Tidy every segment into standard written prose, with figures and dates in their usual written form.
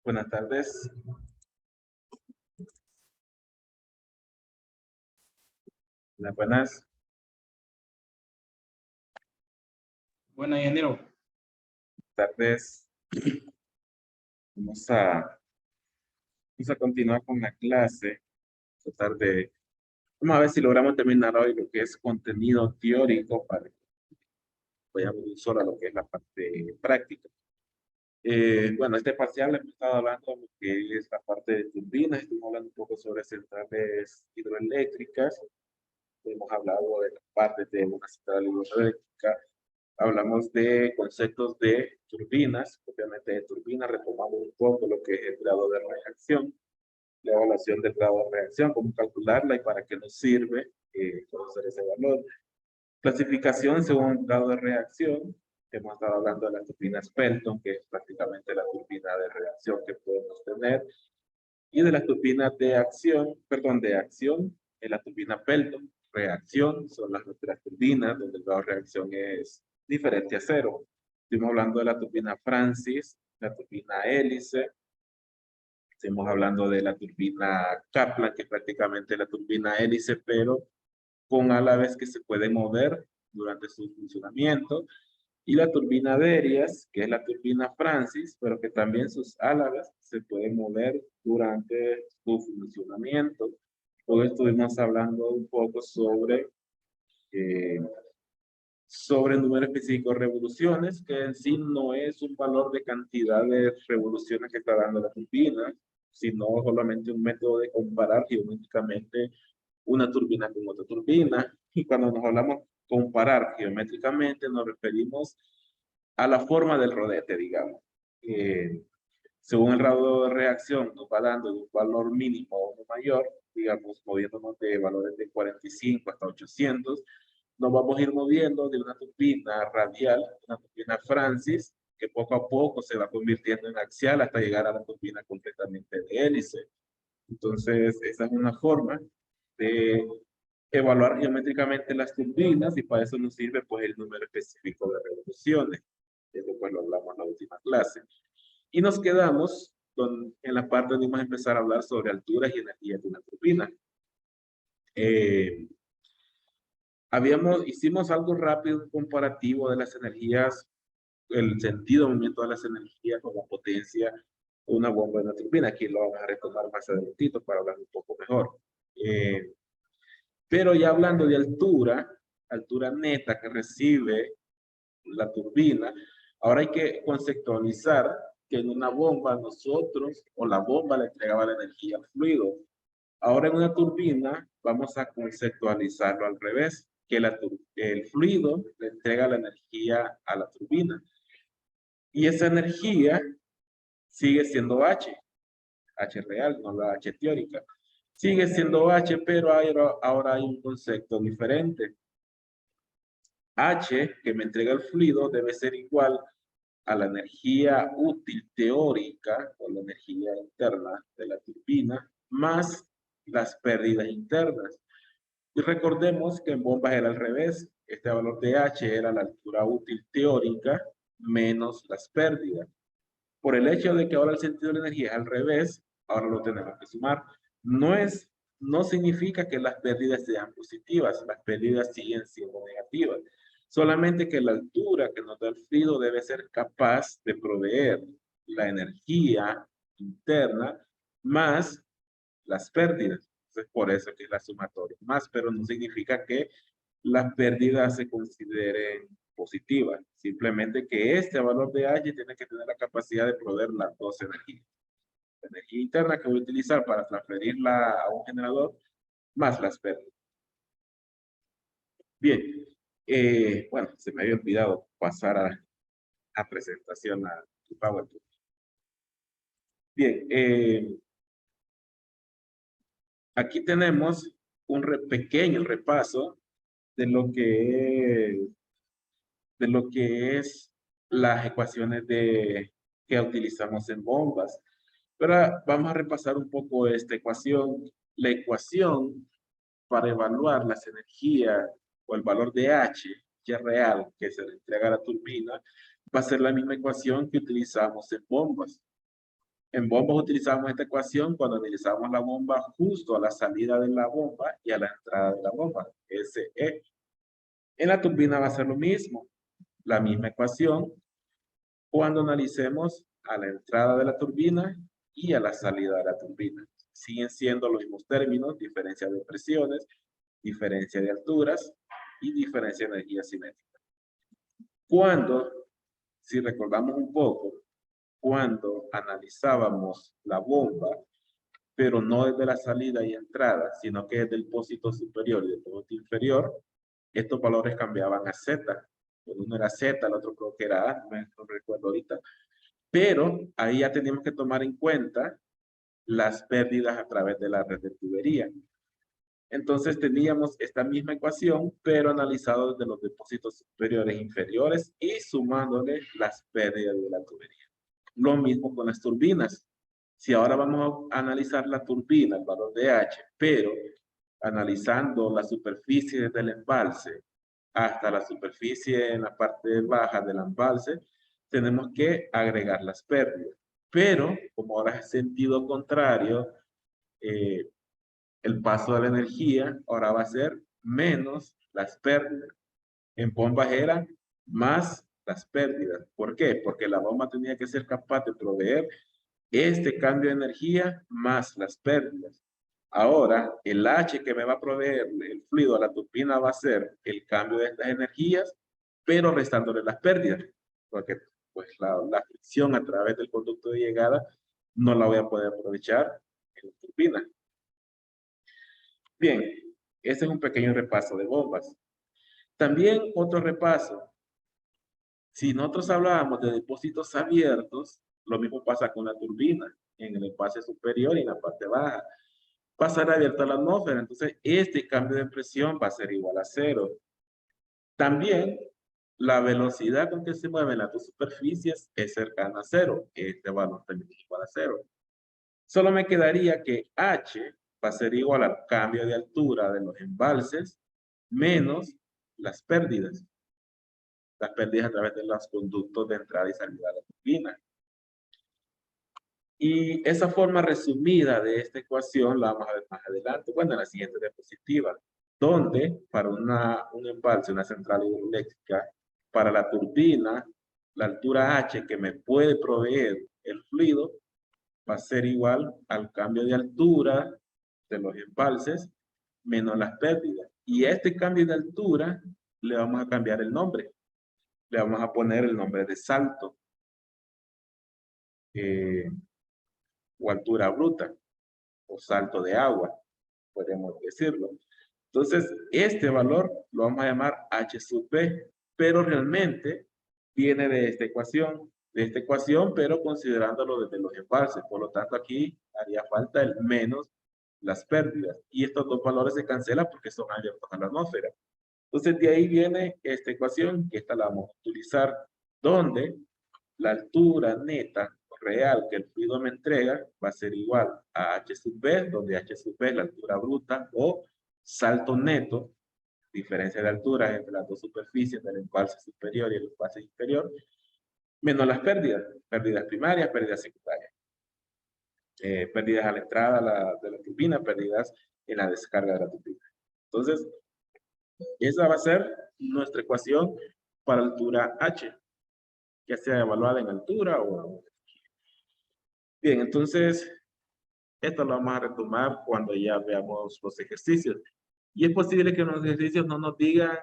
Buenas tardes. Buenas. Buenas, ingeniero. Buenas tardes. Vamos a continuar con la clase. Vamos a ver si logramos terminar hoy lo que es contenido teórico para que vayamos solo a lo que es la parte práctica. Bueno, este parcial hemos estado hablando de lo que es la parte de turbinas, estuvimos hablando un poco sobre centrales hidroeléctricas, hemos hablado de la parte de una central hidroeléctrica, hablamos de conceptos de turbinas, obviamente de turbinas, retomamos un poco lo que es el grado de reacción, la evaluación del grado de reacción, cómo calcularla y para qué nos sirve conocer ese valor. Clasificación según grado de reacción, hemos estado hablando de las turbinas Pelton, que es prácticamente la turbina de reacción que podemos tener, y de las turbinas de acción, en la turbina Pelton. Reacción son las nuestras turbinas, donde el grado de reacción es diferente a cero. Estuvimos hablando de la turbina Francis, la turbina hélice. Estuvimos hablando de la turbina Kaplan, que es prácticamente la turbina hélice, pero con alaves que se pueden mover durante su funcionamiento. Y la turbina Derias, que es la turbina Francis, pero que también sus álabes se pueden mover durante su funcionamiento. Hoy estuvimos hablando un poco sobre el número específico de revoluciones, que en sí no es un valor de cantidad de revoluciones que está dando la turbina, sino solamente un método de comparar geométricamente una turbina con otra turbina. Y cuando nos hablamos comparar geométricamente, nos referimos a la forma del rodete, digamos. Según el grado de reacción, nos va dando de un valor mínimo a uno mayor, digamos, moviéndonos de valores de 45 hasta 800, nos vamos a ir moviendo de una turbina radial, una turbina Francis, que poco a poco se va convirtiendo en axial hasta llegar a la turbina completamente de hélice. Entonces, esa es una forma de evaluar geométricamente las turbinas y para eso nos sirve pues el número específico de revoluciones. Eso pues lo hablamos en la última clase. Y nos quedamos en la parte donde vamos a empezar a hablar sobre alturas y energías de una turbina. Hicimos algo rápido, un comparativo de las energías, el sentido de movimiento de las energías con la potencia de una bomba de una turbina. Aquí lo vamos a retomar más adelantito para hablar un poco mejor. Pero ya hablando de altura neta que recibe la turbina, ahora hay que conceptualizar que en una bomba nosotros, o la bomba le entregaba la energía al fluido. Ahora en una turbina vamos a conceptualizarlo al revés, que el fluido le entrega la energía a la turbina. Y esa energía sigue siendo H real, no la H teórica. Sigue siendo H, pero ahora hay un concepto diferente. H, que me entrega el fluido, debe ser igual a la energía útil teórica o la energía interna de la turbina más las pérdidas internas. Y recordemos que en bombas era al revés. Este valor de H era la altura útil teórica menos las pérdidas. Por el hecho de que ahora el sentido de la energía es al revés, ahora lo tenemos que sumar. No significa que las pérdidas sean positivas, las pérdidas siguen siendo negativas. Solamente que la altura que nos da el fluido debe ser capaz de proveer la energía interna más las pérdidas. Entonces, por eso que es la sumatoria más, pero no significa que las pérdidas se consideren positivas. Simplemente que este valor de H tiene que tener la capacidad de proveer las dos energías. La energía interna que voy a utilizar para transferirla a un generador, más las pérdidas. Bien, bueno, se me había olvidado pasar a presentación a PowerPoint. Bien, aquí tenemos un pequeño repaso de lo que es las ecuaciones que utilizamos en bombas. Pero vamos a repasar un poco esta ecuación. La ecuación para evaluar las energías o el valor de H, que real, que se le entrega a la turbina, va a ser la misma ecuación que utilizamos en bombas. En bombas utilizamos esta ecuación cuando analizamos la bomba justo a la salida de la bomba y a la entrada de la bomba, SE. En la turbina va a ser lo mismo, la misma ecuación, cuando analicemos a la entrada de la turbina y a la salida de la turbina. Siguen siendo los mismos términos, diferencia de presiones, diferencia de alturas y diferencia de energía cinética. Cuando, si recordamos un poco, cuando analizábamos la bomba, pero no desde la salida y entrada, sino que desde el depósito superior y el depósito inferior, estos valores cambiaban a Z. Uno era Z, el otro creo que era A, no recuerdo ahorita. Pero ahí ya teníamos que tomar en cuenta las pérdidas a través de la red de tubería. Entonces teníamos esta misma ecuación, pero analizado desde los depósitos superiores e inferiores y sumándole las pérdidas de la tubería. Lo mismo con las turbinas. Si ahora vamos a analizar la turbina, el valor de H, pero analizando la superficie desde el embalse hasta la superficie en la parte baja del embalse, tenemos que agregar las pérdidas. Pero, como ahora es sentido contrario, el paso de la energía ahora va a ser menos las pérdidas. En bombas eran más las pérdidas. ¿Por qué? Porque la bomba tenía que ser capaz de proveer este cambio de energía más las pérdidas. Ahora, el H que me va a proveer el fluido a la turbina va a ser el cambio de estas energías, pero restándole las pérdidas, porque pues la fricción a través del conducto de llegada no la voy a poder aprovechar en la turbina. Bien, ese es un pequeño repaso de bombas. También otro repaso. Si nosotros hablábamos de depósitos abiertos, lo mismo pasa con la turbina, en el espacio superior y en la parte baja. Va a estar abierta a la atmósfera, entonces este cambio de presión va a ser igual a cero. También la velocidad con que se mueven las dos superficies es cercana a cero. Este valor también es igual a cero. Solo me quedaría que H va a ser igual al cambio de altura de los embalses menos las pérdidas. Las pérdidas a través de los conductos de entrada y salida de la turbina. Y esa forma resumida de esta ecuación la vamos a ver más adelante, bueno, en la siguiente diapositiva, donde para un embalse, una central hidroeléctrica, para la turbina, la altura H que me puede proveer el fluido va a ser igual al cambio de altura de los embalses menos las pérdidas. Y a este cambio de altura le vamos a cambiar el nombre. Le vamos a poner el nombre de salto. O altura bruta, o salto de agua, podemos decirlo. Entonces, este valor lo vamos a llamar H sub P, pero realmente viene de esta ecuación, pero considerándolo desde los embalses. Por lo tanto, aquí haría falta el menos las pérdidas. Y estos dos valores se cancelan porque son abiertos a la atmósfera. Entonces, de ahí viene esta ecuación, que esta la vamos a utilizar, donde la altura neta real que el fluido me entrega va a ser igual a H sub B, donde H sub B es la altura bruta o salto neto, diferencia de alturas entre las dos superficies del embalse superior y el embalse inferior, menos las pérdidas, pérdidas primarias, pérdidas secundarias, pérdidas a la entrada de la turbina, pérdidas en la descarga de la turbina. Entonces, esa va a ser nuestra ecuación para altura H, ya sea evaluada en altura o... Bien, entonces, esto lo vamos a retomar cuando ya veamos los ejercicios. Y es posible que en los ejercicios no nos digan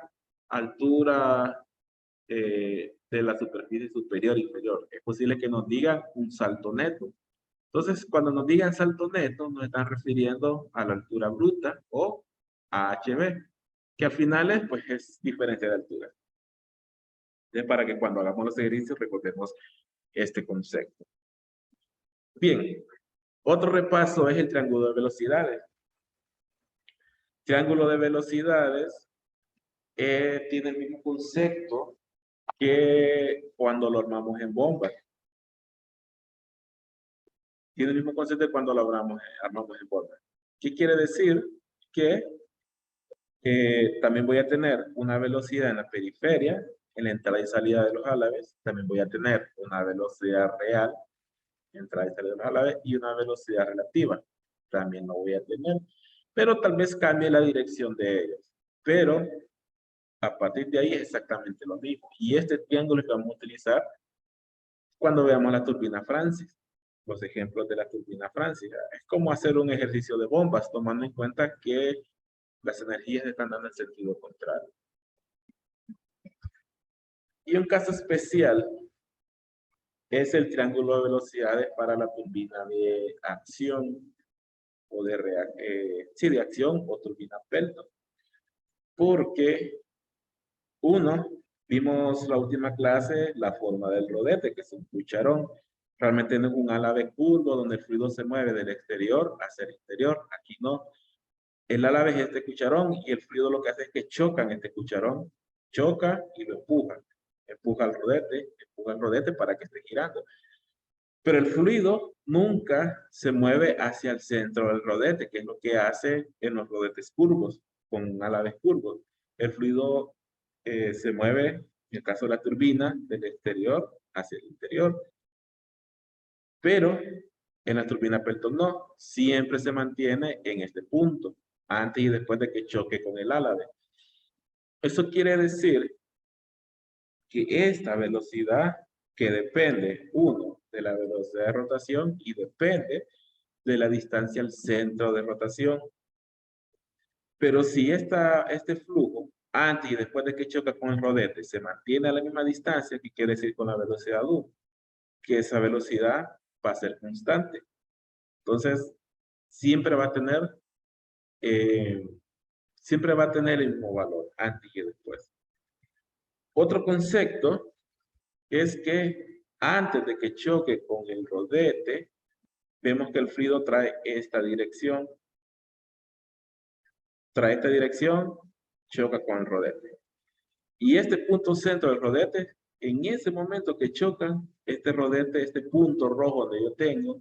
altura de la superficie superior e inferior. Es posible que nos digan un salto neto. Entonces, cuando nos digan salto neto, nos están refiriendo a la altura bruta o a HB, que al final pues, es diferencia de altura. Es para que cuando hagamos los ejercicios recordemos este concepto. Bien, otro repaso es el triángulo de velocidades. Triángulo de velocidades tiene el mismo concepto que cuando lo armamos en bombas. Tiene el mismo concepto de cuando lo armamos en bombas. ¿Qué quiere decir? Que también voy a tener una velocidad en la periferia, en la entrada y salida de los álabes. También voy a tener una velocidad real entrada y salida de los álabes, y una velocidad relativa. También lo voy a tener, pero tal vez cambie la dirección de ellos. Pero a partir de ahí es exactamente lo mismo. Y este triángulo que vamos a utilizar cuando veamos la turbina Francis. Los ejemplos de la turbina Francis. Es como hacer un ejercicio de bombas, tomando en cuenta que las energías están dando en sentido contrario. Y un caso especial es el triángulo de velocidades para la turbina de acción o de acción o turbina Pelton. Porque vimos la última clase la forma del rodete, que es un cucharón. Realmente no es un álave curvo donde el fluido se mueve del exterior hacia el interior. Aquí no. El álave es este cucharón y el fluido lo que hace es que choca en este cucharón. Choca y lo empuja. Empuja el rodete para que esté girando. Pero el fluido nunca se mueve hacia el centro del rodete, que es lo que hace en los rodetes curvos, con álabes curvos. El fluido se mueve, en el caso de la turbina, del exterior hacia el interior. Pero en la turbina Pelton no, siempre se mantiene en este punto, antes y después de que choque con el álave. Eso quiere decir que esta velocidad, que depende, de la velocidad de rotación y depende de la distancia al centro de rotación. Pero si este flujo, antes y después de que choca con el rodete, se mantiene a la misma distancia, ¿qué quiere decir con la velocidad U? Que esa velocidad va a ser constante. Entonces, siempre va a tener el mismo valor, antes y después. Otro concepto es que antes de que choque con el rodete, vemos que el fluido trae esta dirección. Trae esta dirección, choca con el rodete. Y este punto centro del rodete, en ese momento que chocan, este rodete, este punto rojo donde yo tengo,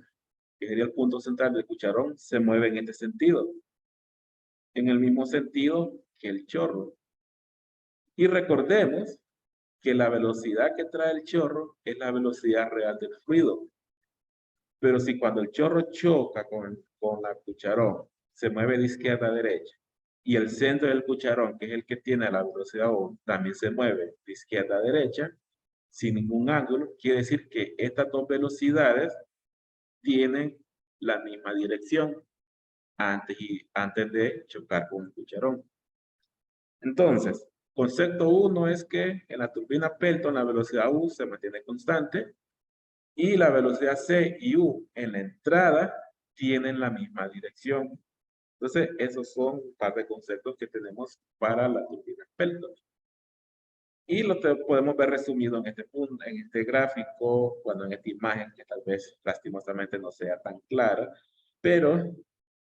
que sería el punto central del cucharón, se mueve en este sentido. En el mismo sentido que el chorro. Y recordemos que la velocidad que trae el chorro es la velocidad real del fluido. Pero si cuando el chorro choca con la cucharón, se mueve de izquierda a derecha, y el centro del cucharón, que es el que tiene la velocidad U, también se mueve de izquierda a derecha, sin ningún ángulo, quiere decir que estas dos velocidades tienen la misma dirección antes de chocar con el cucharón. Entonces, concepto 1 es que en la turbina Pelton la velocidad U se mantiene constante y la velocidad C y U en la entrada tienen la misma dirección. Entonces, esos son un par de conceptos que tenemos para la turbina Pelton. Y lo podemos ver resumido en este punto, en este gráfico, en esta imagen que tal vez lastimosamente no sea tan clara, pero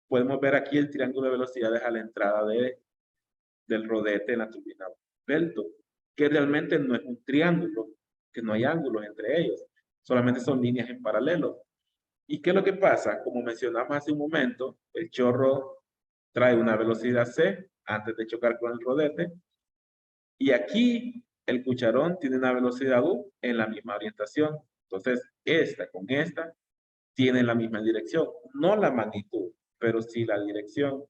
podemos ver aquí el triángulo de velocidades a la entrada del rodete en la turbina Pelton, que realmente no es un triángulo, que no hay ángulos entre ellos, solamente son líneas en paralelo. ¿Y qué es lo que pasa? Como mencionamos hace un momento, el chorro trae una velocidad C antes de chocar con el rodete, y aquí el cucharón tiene una velocidad U en la misma orientación. Entonces, esta con esta tienen la misma dirección, no la magnitud, pero sí la dirección.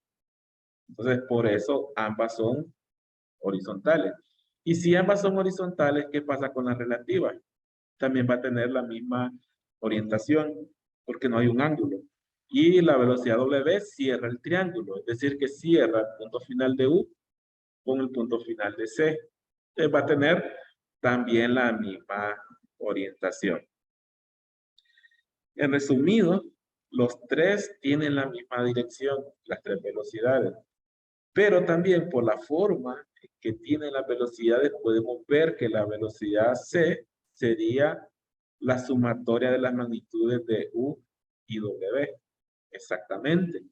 Entonces, por eso ambas son horizontales. Y si ambas son horizontales, ¿qué pasa con la relativa? También va a tener la misma orientación, porque no hay un ángulo. Y la velocidad W cierra el triángulo, es decir, que cierra el punto final de U con el punto final de C. Va a tener también la misma orientación. En resumido, los tres tienen la misma dirección, las tres velocidades. Pero también por la forma que tienen las velocidades, podemos ver que la velocidad C sería la sumatoria de las magnitudes de U y W. Exactamente.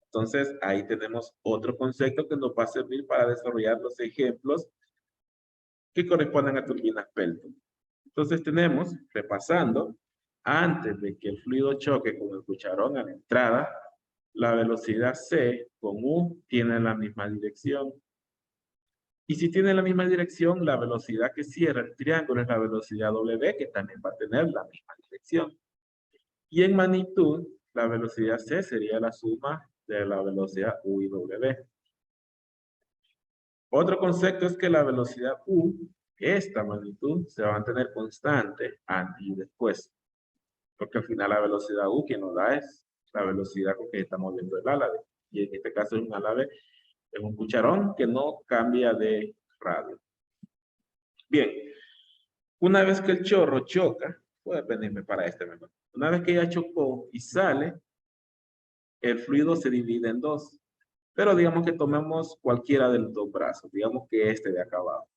Entonces, ahí tenemos otro concepto que nos va a servir para desarrollar los ejemplos que corresponden a turbinas Pelton. Entonces tenemos, repasando, antes de que el fluido choque con el cucharón a la entrada, la velocidad C con U tiene la misma dirección. Y si tiene la misma dirección, la velocidad que cierra el triángulo es la velocidad W, que también va a tener la misma dirección. Y en magnitud, la velocidad C sería la suma de la velocidad U y W. Otro concepto es que la velocidad U, esta magnitud, se va a mantener constante antes y después. Porque al final la velocidad U que nos da es la velocidad con que estamos viendo el álave. Y en este caso es un álave, es un cucharón que no cambia de radio. Bien, una vez que el chorro choca, puede venirme para este mejor. Una vez que ya chocó y sale, el fluido se divide en dos. Pero digamos que tomemos cualquiera de los dos brazos, digamos que este de acá abajo.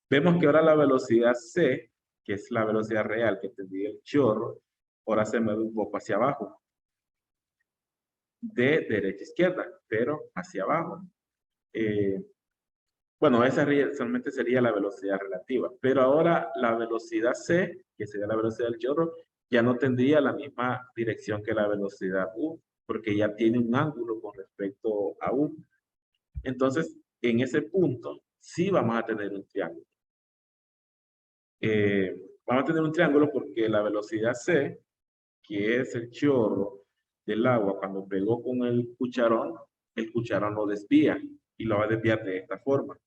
Vemos que ahora la velocidad C, que es la velocidad real que tendría el chorro, ahora se mueve un poco hacia abajo. De derecha a izquierda, pero hacia abajo. Bueno, esa realmente sería la velocidad relativa, pero ahora la velocidad C, que sería la velocidad del chorro, ya no tendría la misma dirección que la velocidad U, porque ya tiene un ángulo con respecto a U. Entonces, en ese punto, sí vamos a tener un triángulo. Vamos a tener un triángulo porque la velocidad C, que es el chorro del agua cuando pegó con el cucharón lo desvía y lo va a desviar de esta forma.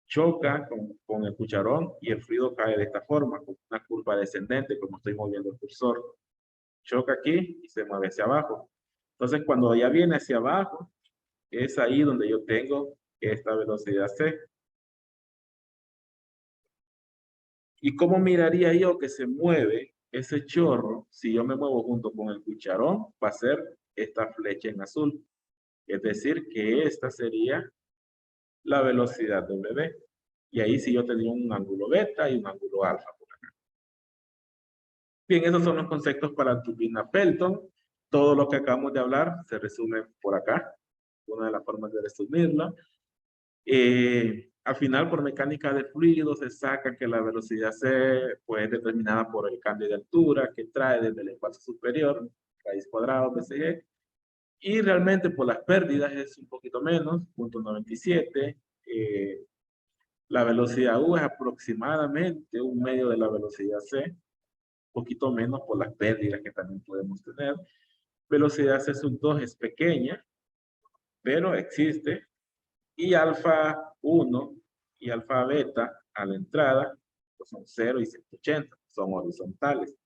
Choca con el cucharón y el fluido cae de esta forma, con una curva descendente, como estoy moviendo el cursor. Choca aquí y se mueve hacia abajo. Entonces, cuando ya viene hacia abajo, es ahí donde yo tengo esta velocidad C. ¿Y cómo miraría yo que se mueve ese chorro si yo me muevo junto con el cucharón? Va a ser esta flecha en azul. Es decir, que esta sería la velocidad W. Y ahí sí yo tendría un ángulo beta y un ángulo alfa por acá. Bien, esos son los conceptos para la turbina Pelton. Todo lo que acabamos de hablar se resume por acá. Una de las formas de resumirla. Al final, por mecánica de fluidos, se saca que la velocidad C pues, es determinada por el cambio de altura que trae desde el espacio superior, raíz cuadrada, BCG, y realmente por las pérdidas es un poquito menos, 0.97. La velocidad U es aproximadamente un medio de la velocidad C, un poquito menos por las pérdidas que también podemos tener. Velocidad C sub 2 es pequeña, pero existe. Y alfa 1 y alfa beta a la entrada pues son 0 y 180, son horizontales.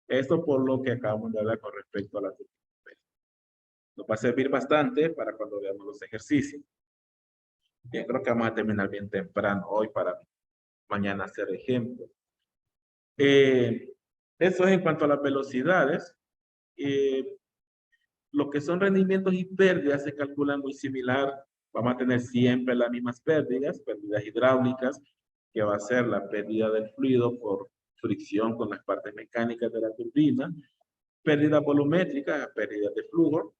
Esto por lo que acabamos de hablar con respecto a la turbina. Nos va a servir bastante para cuando veamos los ejercicios. Bien, creo que vamos a terminar bien temprano hoy para mañana hacer ejemplos. Eso es en cuanto a las velocidades. Lo que son rendimientos y pérdidas se calculan muy similar. Vamos a tener siempre las mismas pérdidas hidráulicas, que va a ser la pérdida del fluido por fricción con las partes mecánicas de la turbina, pérdidas volumétricas, pérdidas de flujo,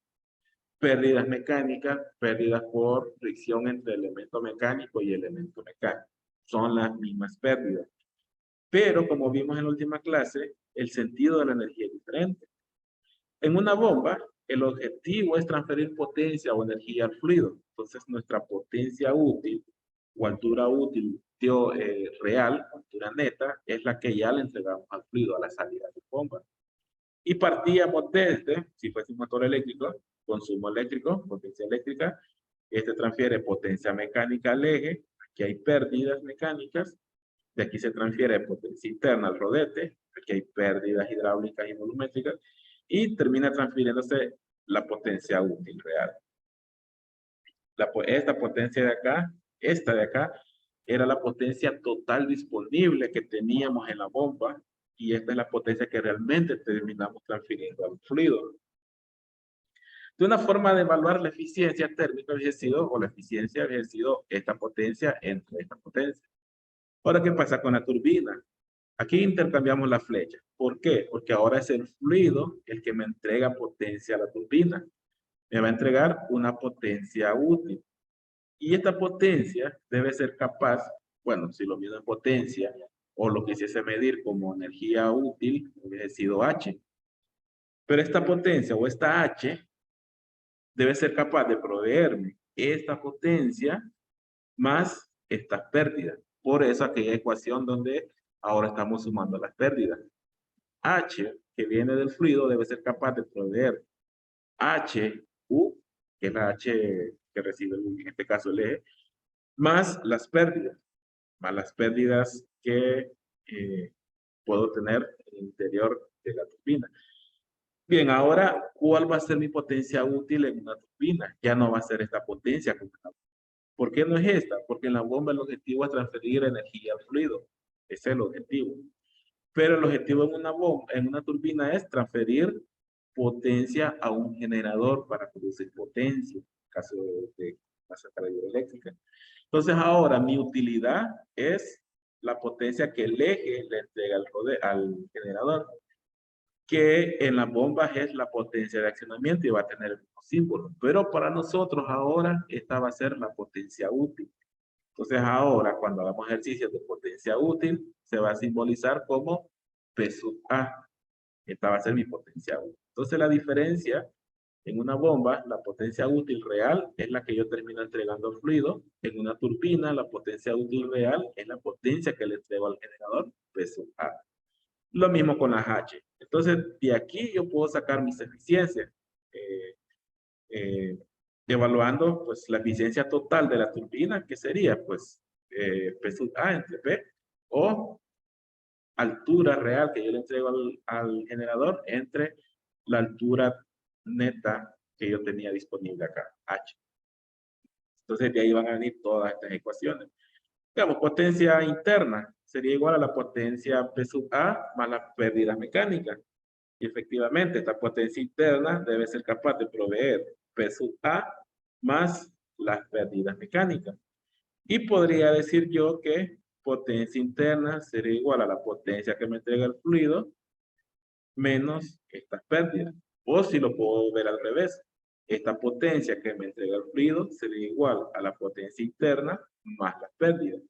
pérdidas mecánicas, pérdidas por fricción entre elemento mecánico y elemento mecánico. Son las mismas pérdidas. Pero, como vimos en la última clase, el sentido de la energía es diferente. En una bomba, el objetivo es transferir potencia o energía al fluido. Entonces, nuestra potencia útil o altura útil real, altura neta, es la que ya le entregamos al fluido a la salida de la bomba. Y partíamos desde, si fuese un motor eléctrico, consumo eléctrico, potencia eléctrica, este transfiere potencia mecánica al eje, aquí hay pérdidas mecánicas, de aquí se transfiere potencia interna al rodete, aquí hay pérdidas hidráulicas y volumétricas, y termina transfiriéndose la potencia útil real. Esta potencia de acá, esta de acá, era la potencia total disponible que teníamos en la bomba, y esta es la potencia que realmente terminamos transfiriendo al fluido. De una forma de evaluar la eficiencia térmica hubiese sido, o la eficiencia hubiese sido esta potencia entre esta potencia. Ahora, ¿qué pasa con la turbina? Aquí intercambiamos la flecha. ¿Por qué? Porque ahora es el fluido el que me entrega potencia a la turbina. Me va a entregar una potencia útil. Y esta potencia debe ser capaz, bueno, si lo mido en potencia, o lo quisiese medir como energía útil, hubiese sido H. Pero esta potencia o esta H debe ser capaz de proveerme esta potencia más estas pérdidas. Por eso aquella ecuación donde ahora estamos sumando las pérdidas. H, que viene del fluido, debe ser capaz de proveer HU, que es la H que recibe, en este caso, el eje, más las pérdidas que puedo tener en el interior de la turbina. Bien, ahora, ¿cuál va a ser mi potencia útil en una turbina? Ya no va a ser esta potencia. ¿Por qué no es esta? Porque en la bomba el objetivo es transferir energía al fluido. Ese es el objetivo. Pero el objetivo en una bomba, en una turbina, es transferir potencia a un generador para producir potencia, en caso de la central hidroeléctrica. Entonces ahora mi utilidad es la potencia que el eje le entrega al generador, que en las bombas es la potencia de accionamiento y va a tener el mismo símbolo. Pero para nosotros ahora esta va a ser la potencia útil. Entonces ahora cuando hagamos ejercicios de potencia útil se va a simbolizar como P sub A. Esta va a ser mi potencia útil. Entonces la diferencia en una bomba, la potencia útil real es la que yo termino entregando al fluido. En una turbina, la potencia útil real es la potencia que le entrego al generador, P sub A. Lo mismo con las H. Entonces, de aquí yo puedo sacar mis eficiencias, eh, eh, evaluando pues, la eficiencia total de la turbina, que sería pues P sub A entre P, o altura real que yo le entrego al generador entre la altura neta que yo tenía disponible acá, H. Entonces, de ahí van a venir todas estas ecuaciones. Digamos, potencia interna sería igual a la potencia P sub A más la pérdida mecánica. Y efectivamente, esta potencia interna debe ser capaz de proveer P sub A más las pérdidas mecánicas. Y podría decir yo que potencia interna sería igual a la potencia que me entrega el fluido menos estas pérdidas. O si lo puedo ver al revés, esta potencia que me entrega el fluido sería igual a la potencia interna más las pérdidas.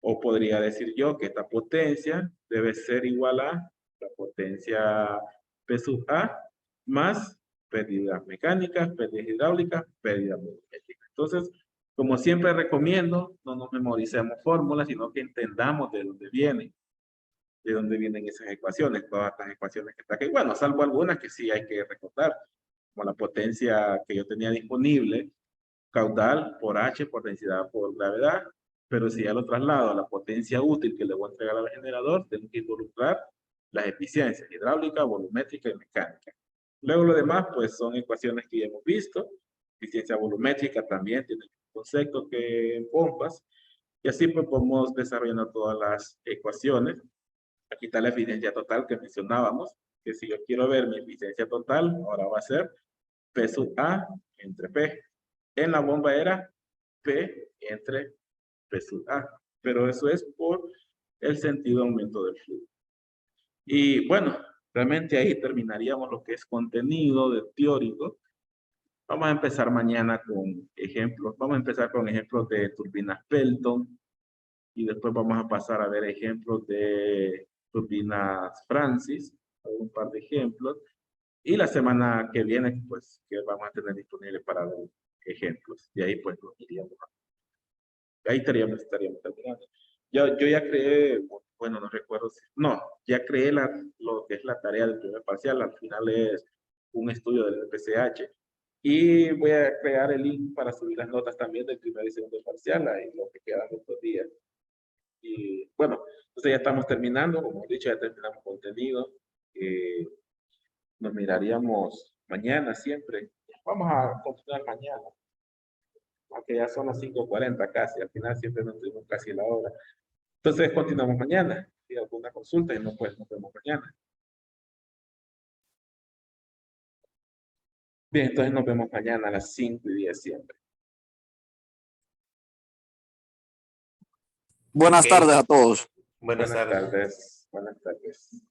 O podría decir yo que esta potencia debe ser igual a la potencia P sub A más pérdidas mecánicas, pérdidas hidráulicas, pérdidas volumétricas. Entonces, como siempre recomiendo, no nos memoricemos fórmulas, sino que entendamos de dónde vienen esas ecuaciones, todas estas ecuaciones que están aquí. Bueno, salvo algunas que sí hay que recordar, como la potencia que yo tenía disponible, caudal por H por densidad por gravedad, pero si ya lo traslado a la potencia útil que le voy a entregar al generador, tengo que involucrar las eficiencias hidráulica, volumétrica y mecánica. Luego lo demás, pues son ecuaciones que ya hemos visto. Eficiencia volumétrica también tiene el concepto que en bombas. Y así pues podemos desarrollar todas las ecuaciones. Aquí está la eficiencia total que mencionábamos, que si yo quiero ver mi eficiencia total, ahora va a ser P sub A entre P. En la bomba era P entre P sub A, pero eso es por el sentido de aumento del fluido. Y bueno, realmente ahí terminaríamos lo que es contenido de teórico. Vamos a empezar mañana con ejemplos. Vamos a empezar con ejemplos de turbinas Pelton y después vamos a pasar a ver ejemplos de turbinas Francis, un par de ejemplos. Y la semana que viene, pues, que vamos a tener disponible para ver ejemplos. Y ahí, pues, nos iríamos. Ahí estaríamos terminando. Yo ya creé, bueno, no recuerdo si, no, ya creé lo que es la tarea del primer parcial. Al final es un estudio del PCH. Y voy a crear el link para subir las notas también del primer y segundo parcial, ahí lo que quedan estos días. Y bueno, entonces ya estamos terminando, como he dicho, ya terminamos contenido. Nos miraríamos mañana siempre. Vamos a continuar mañana, aunque ya son las 5:40 casi, al final siempre nos tuvimos casi la hora. Entonces continuamos mañana. Si hay alguna consulta y no, pues nos vemos mañana. Bien, entonces nos vemos mañana a las 5:10 siempre. Buenas tardes a todos. Buenas tardes. Buenas tardes.